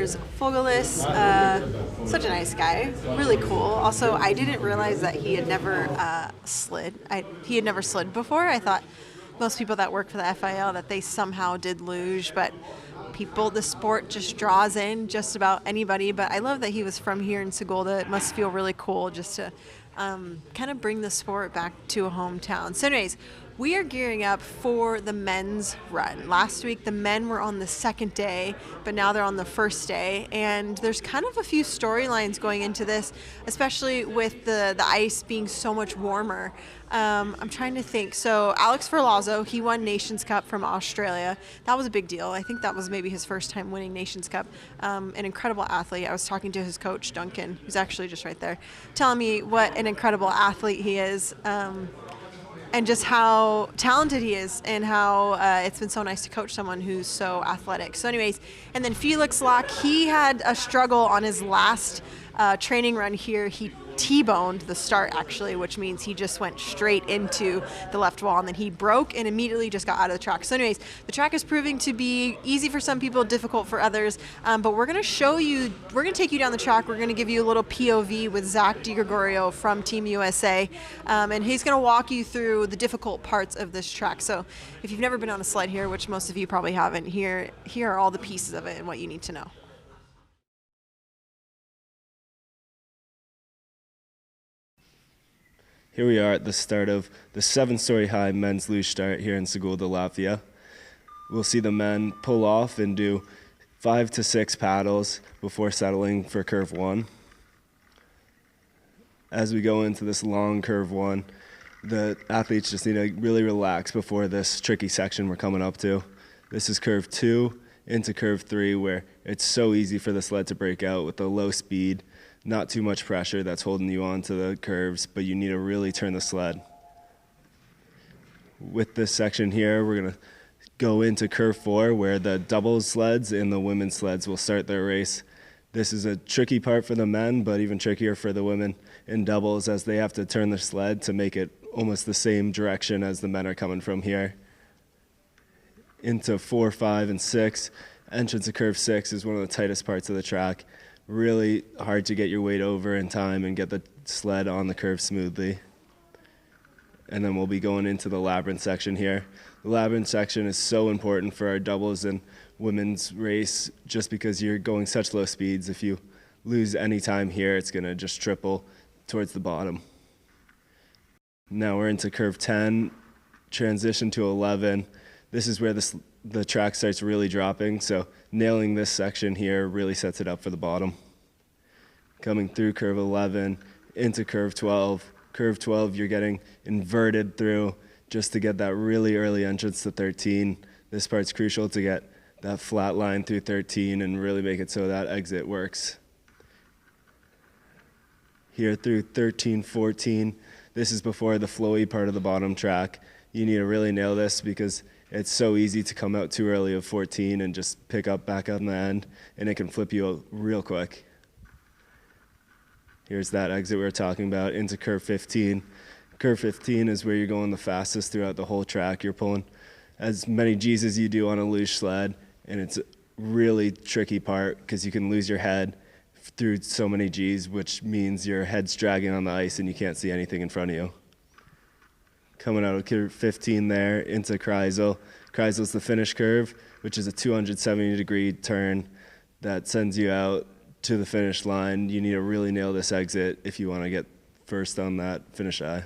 Anders Fogelis, such a nice guy, really cool. Also, I didn't realize that he had never slid. He had never slid before. I thought most people that work for the FIL that they somehow did luge, but the sport just draws in just about anybody. But I love that he was from here in Sigulda. It must feel really cool just to kind of bring the sport back to a hometown. So anyways, we are gearing up for the men's run. Last week, the men were on the second day, but now they're on the first day. And there's kind of a few storylines going into this, especially with the ice being so much warmer. I'm trying to think. So Alex Ferlazzo, he won Nations Cup from Australia. That was a big deal. I think that was maybe his first time winning Nations Cup. An incredible athlete. I was talking to his coach, Duncan, who's actually just right there, telling me what an incredible athlete he is. And just how talented he is, and how it's been so nice to coach someone who's so athletic. So anyways, and then Felix Locke, he had a struggle on his last training run here. He T-boned the start, actually, which means he just went straight into the left wall, and then he broke and immediately just got out of the track. So anyways, the track is proving to be easy for some people, difficult for others, but we're going to show you, we're going to take you down the track. We're going to give you a little POV with Zack Di Gregorio from Team USA, and he's going to walk you through the difficult parts of this track. So if you've never been on a sled here, which most of you probably haven't, here are all the pieces of it and what you need to know. Here we are at the start of the 7-story high men's luge start here in Sigulda, Latvia. We'll see the men pull off and do 5 to 6 paddles before settling for curve 1. As we go into this long curve 1, the athletes just need to really relax before this tricky section we're coming up to. This is curve 2 into curve 3, where it's so easy for the sled to break out with the low speed. Not too much pressure that's holding you onto the curves, but you need to really turn the sled. With this section here, we're going to go into curve 4, where the doubles sleds and the women's sleds will start their race. This is a tricky part for the men, but even trickier for the women in doubles, as they have to turn the sled to make it almost the same direction as the men are coming from here. Into 4, 5, and 6. Entrance of curve 6 is one of the tightest parts of the track. Really hard to get your weight over in time and get the sled on the curve smoothly. And then we'll be going into the labyrinth section here. The labyrinth section is so important for our doubles and women's race, just because you're going such low speeds. If you lose any time here, it's going to just triple towards the bottom. Now we're into curve 10, transition to 11. This is where the track starts really dropping, so nailing this section here really sets it up for the bottom. Coming through curve 11 into curve 12. Curve 12, you're getting inverted through just to get that really early entrance to 13. This part's crucial to get that flat line through 13 and really make it so that exit works. Here through 13, 14, this is before the flowy part of the bottom track. You need to really nail this, because it's so easy to come out too early of 14 and just pick up back on the end, and it can flip you out real quick. Here's that exit we were talking about into curve 15. Curve 15 is where you're going the fastest throughout the whole track. You're pulling as many G's as you do on a luge sled, and it's a really tricky part because you can lose your head through so many G's, which means your head's dragging on the ice and you can't see anything in front of you. Coming out of curve 15 there into Kreisel. Kreisel's the finish curve, which is a 270-degree turn that sends you out to the finish line. You need to really nail this exit if you want to get first on that finish eye.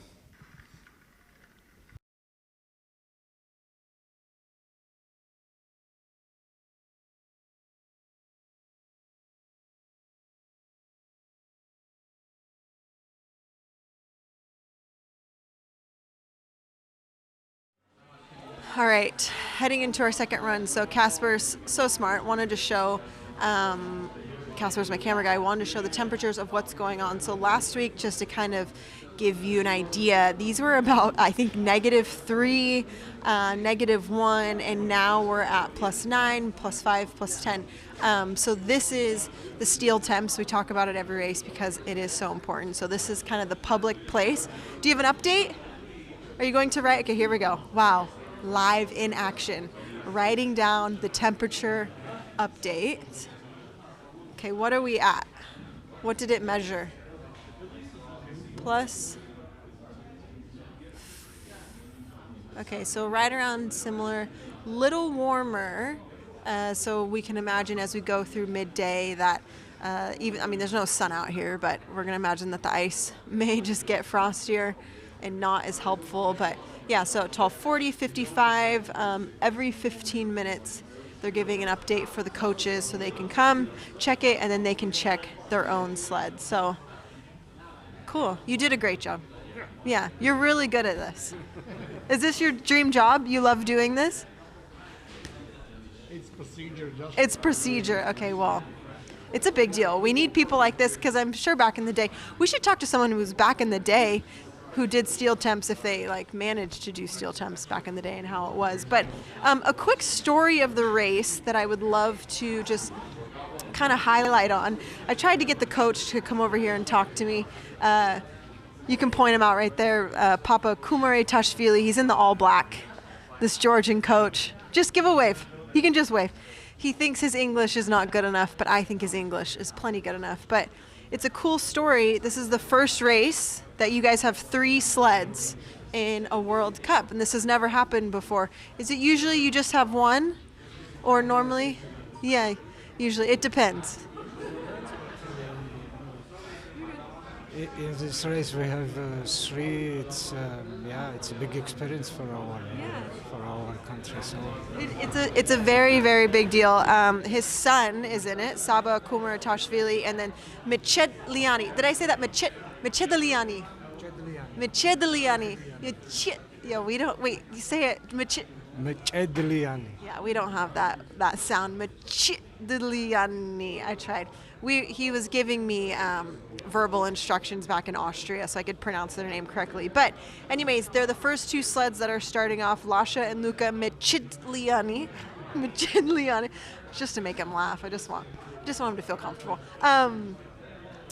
All right, heading into our second run. So Casper's so smart, wanted to show, Casper's my camera guy, wanted to show the temperatures of what's going on. So last week, just to kind of give you an idea, these were about, I think, -3, -1, and now we're at +9, +5, +10. So this is the steel temps. We talk about it every race because it is so important. So this is kind of the public place. Do you have an update? Are you going to write? Okay, here we go. Wow. Live in action, writing down the temperature update. Okay, what are we at? What did it measure? Plus. Okay, so right around similar, little warmer. So we can imagine as we go through midday that there's no sun out here, but we're gonna imagine that the ice may just get frostier and not as helpful. But yeah, so 12:40, 55, every 15 minutes, they're giving an update for the coaches so they can come check it and then they can check their own sled. So cool, you did a great job. Yeah, you're really good at this. Is this your dream job? You love doing this? It's procedure. It's procedure. Okay, well, it's a big deal. We need people like this because I'm sure back in the day, we should talk to someone who was back in the day who did steel temps if they like managed to do steel temps back in the day and how it was. But a quick story of the race that I would love to just kind of highlight on. I tried to get the coach to come over here and talk to me. You can point him out right there, Papa Kumartitschvili. He's in the all black, this Georgian coach. Just give a wave. He can just wave. He thinks his English is not good enough, but I think his English is plenty good enough. But it's a cool story. This is the first race that you guys have 3 sleds in a World Cup, and this has never happened before. Is it usually you just have 1, or normally? Yeah, usually. It depends. In this race we have 3. It's a big experience for our country. So It's a very, very big deal. His son is in it, Saba Kumartitschvili, and then Mechedliani. Did I say that? Mechedliani. Mechedliani. Yeah, we don't. Wait, you say it. Mechedliani. Yeah, we don't have that sound. Mechedliani. I tried. He was giving me verbal instructions back in Austria so I could pronounce their name correctly. But anyways, they're the first 2 sleds that are starting off, Lasha and Luca Mechedliani. Just to make him laugh. I just want him to feel comfortable.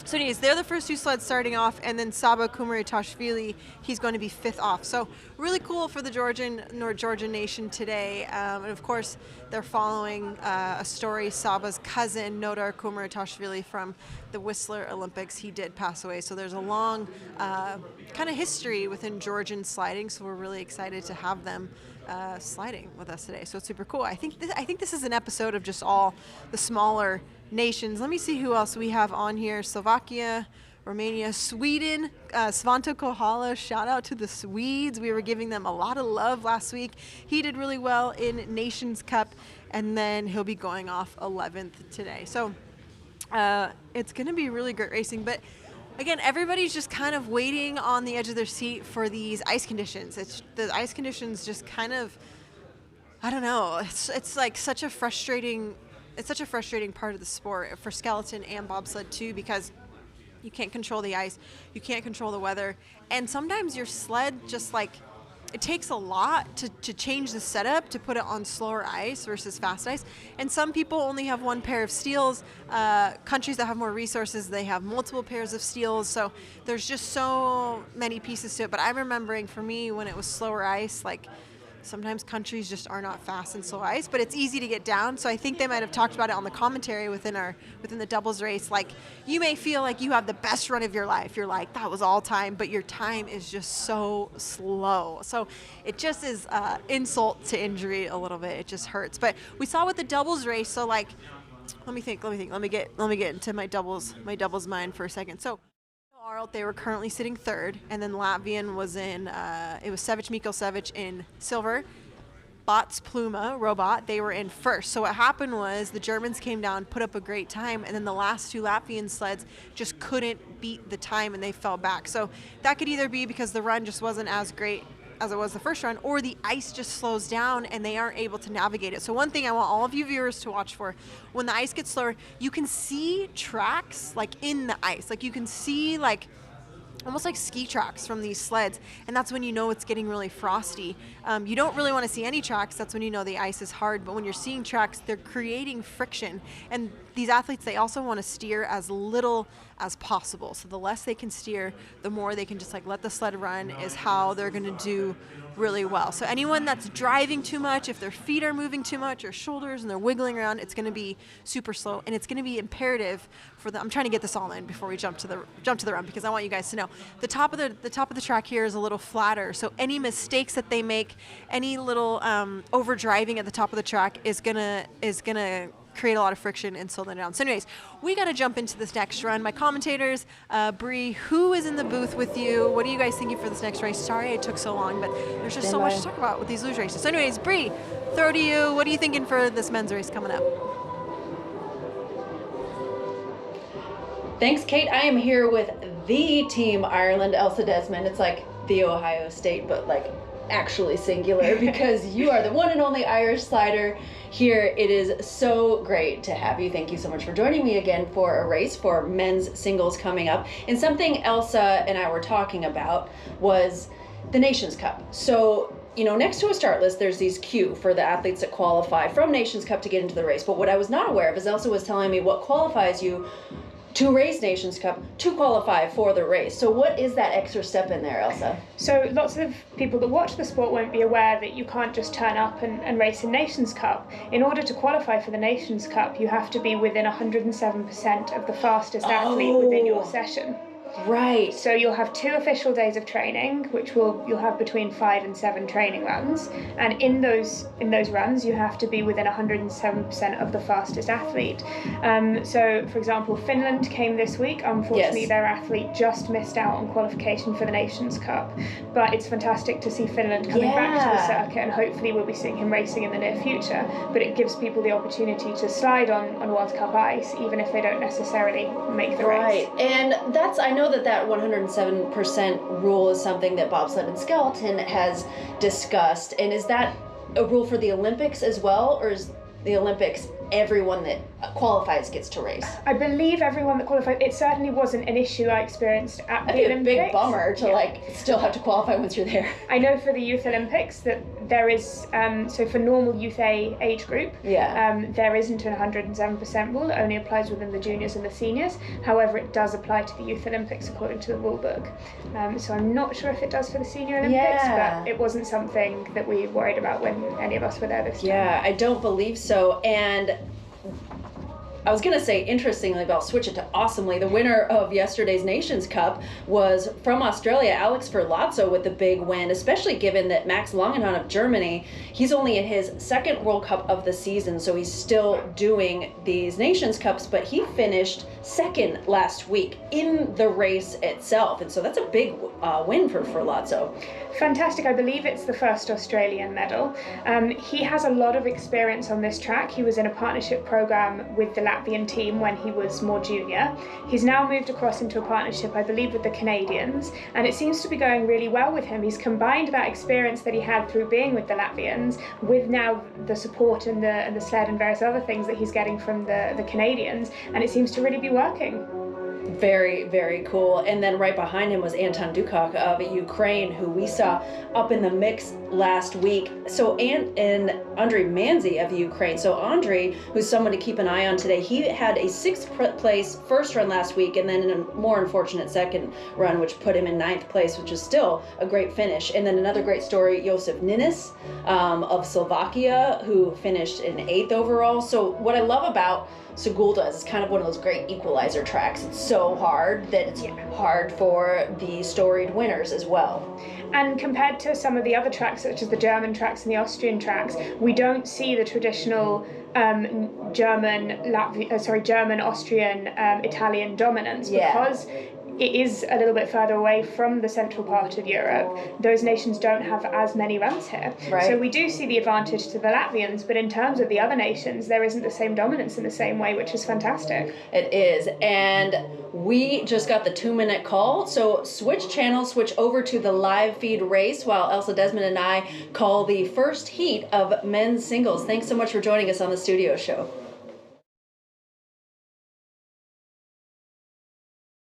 So anyways, they're the first 2 sleds starting off, and then Saba Kumartitschvili, he's going to be 5th off. So really cool for the Georgian nation today. And of course, they're following a story. Saba's cousin, Nodar Kumartitschvili, from the Whistler Olympics, he did pass away. So there's a long kind of history within Georgian sliding. So we're really excited to have them sliding with us today. So it's super cool. I think this is an episode of just all the smaller nations. Let me see who else we have on here. Slovakia, Romania, Sweden, Svante Kohala. Shout out to the Swedes. We were giving them a lot of love last week. He did really well in Nations Cup, and then he'll be going off 11th today. So it's going to be really great racing. But again, everybody's just kind of waiting on the edge of their seat for these ice conditions. The ice conditions just kind of, I don't know. It's like such a frustrating. It's such a frustrating part of the sport for skeleton and bobsled too, because you can't control the ice, you can't control the weather, and sometimes your sled just like, it takes a lot to change the setup to put it on slower ice versus fast ice. And some people only have 1 pair of steels. Countries that have more resources, they have multiple pairs of steels. So there's just so many pieces to it. But I'm remembering for me when it was slower ice, like sometimes countries just are not fast in slow ice, but it's easy to get down. So I think they might have talked about it on the commentary within the doubles race. Like, you may feel like you have the best run of your life. You're like, that was all time, but your time is just so slow. So it just is insult to injury a little bit. It just hurts. But we saw with the doubles race. So like, let me think. Let me get into my doubles mind for a second. So Arlt, they were currently sitting 3rd, and then Latvian was in, it was Sevic Mikkelsevic in silver. Bots Pluma, Robot, they were in 1st. So what happened was the Germans came down, put up a great time, and then the last 2 Latvian sleds just couldn't beat the time, and they fell back. So that could either be because the run just wasn't as great as it was the first run, or the ice just slows down and they aren't able to navigate it. So one thing I want all of you viewers to watch for, when the ice gets slower, you can see tracks like in the ice. Like you can see like almost like ski tracks from these sleds, and that's when you know it's getting really frosty. You don't really want to see any tracks. That's when you know the ice is hard. But when you're seeing tracks, they're creating friction. And these athletes, they also want to steer as little as possible. So the less they can steer, the more they can just like let the sled run, is how they're going to do really well. So anyone that's driving too much, if their feet are moving too much or shoulders and they're wiggling around, it's going to be super slow, and it's going to be imperative for them. I'm trying to get this all in before we jump to the run, because I want you guys to know the top of the track here is a little flatter. So any mistakes that they make, any little over driving at the top of the track is gonna create a lot of friction and slow them down. So anyways, we got to jump into this next run. My commentators, Bree, who is in the booth with you? What are you guys thinking for this next race? Sorry it took so long, but there's just so much to talk about with these luge races. So anyways, Bree, throw to you. What are you thinking for this men's race coming up? Thanks, Kate. I am here with the Team Ireland, Elsa Desmond. It's like the Ohio State, but like actually singular, because you are the one and only Irish slider here. It is so great to have you. Thank you so much for joining me again for a race for men's singles coming up. And something Elsa and I were talking about was the Nations Cup. So, you know, next to a start list, there's these queue for the athletes that qualify from Nations Cup to get into the race. But what I was not aware of is Elsa was telling me what qualifies you to race Nations Cup to qualify for the race. So what is that extra step in there, Elsa? So lots of people that watch the sport won't be aware that you can't just turn up and race in Nations Cup. In order to qualify for the Nations Cup, you have to be within 107% of the fastest athlete within your session. Right. So you'll have 2 official days of training, which you'll have between 5 and 7 training runs, and in those runs you have to be within 107% of the fastest athlete. So, for example, Finland came this week. Unfortunately, Yes. their athlete just missed out on qualification for the Nations Cup, but it's fantastic to see Finland coming back to the circuit, and hopefully we'll be seeing him racing in the near future. But it gives people the opportunity to slide on World Cup ice, even if they don't necessarily make the race. Right, and I know that 107% rule is something that bobsled and skeleton has discussed. And is that a rule for the Olympics as well, or is the Olympics everyone that qualifies gets to race? I believe everyone that qualified. It certainly wasn't an issue I experienced at the Olympics. That'd be a big bummer to like still have to qualify once you're there. I know for the Youth Olympics that there is, so for normal Youth A age group, there isn't an 107% rule. It only applies within the juniors and the seniors. However, it does apply to the Youth Olympics according to the rule book. So I'm not sure if it does for the Senior Olympics, but it wasn't something that we worried about when any of us were there this time. Yeah, I don't believe so. And I was going to say, interestingly, but I'll switch it to awesomely. The winner of yesterday's Nations Cup was from Australia, Alex Ferlazzo, with the big win, especially given that Max Langenhahn of Germany, he's only in his 2nd World Cup of the season, so he's still doing these Nations Cups, but he finished 2nd last week in the race itself, and so that's a big win for Ferlazzo. Fantastic. I believe it's the first Australian medal. He has a lot of experience on this track. He was in a partnership program with the Latvian team when he was more junior. He's now moved across into a partnership, I believe, with the Canadians, and it seems to be going really well with him. He's combined that experience that he had through being with the Latvians with now the support and the sled and various other things that he's getting from the Canadians, and it seems to really be working. Very, very cool. And then right behind him was Anton Dukak of Ukraine, who we saw up in the mix last week. So, and Andrei Manzi of Ukraine. So Andrei, who's someone to keep an eye on today, he had a 6th place first run last week, and then in a more unfortunate 2nd run, which put him in 9th place, which is still a great finish. And then another great story, Josef Ninis of Slovakia, who finished in 8th overall. So what I love about Sigulda is it's kind of one of those great equalizer tracks. It's so hard that it's hard for the storied winners as well. And compared to some of the other tracks, such as the German tracks and the Austrian tracks, we don't see the traditional German, Austrian, Italian dominance, because it is a little bit further away from the central part of Europe. Those nations don't have as many runs here. Right. So we do see the advantage to the Latvians, but in terms of the other nations, there isn't the same dominance in the same way, which is fantastic. It is. And we just got the 2-minute call. So switch channel, switch over to the live feed race while Elsa Desmond and I call the first heat of men's singles. Thanks so much for joining us on the studio show.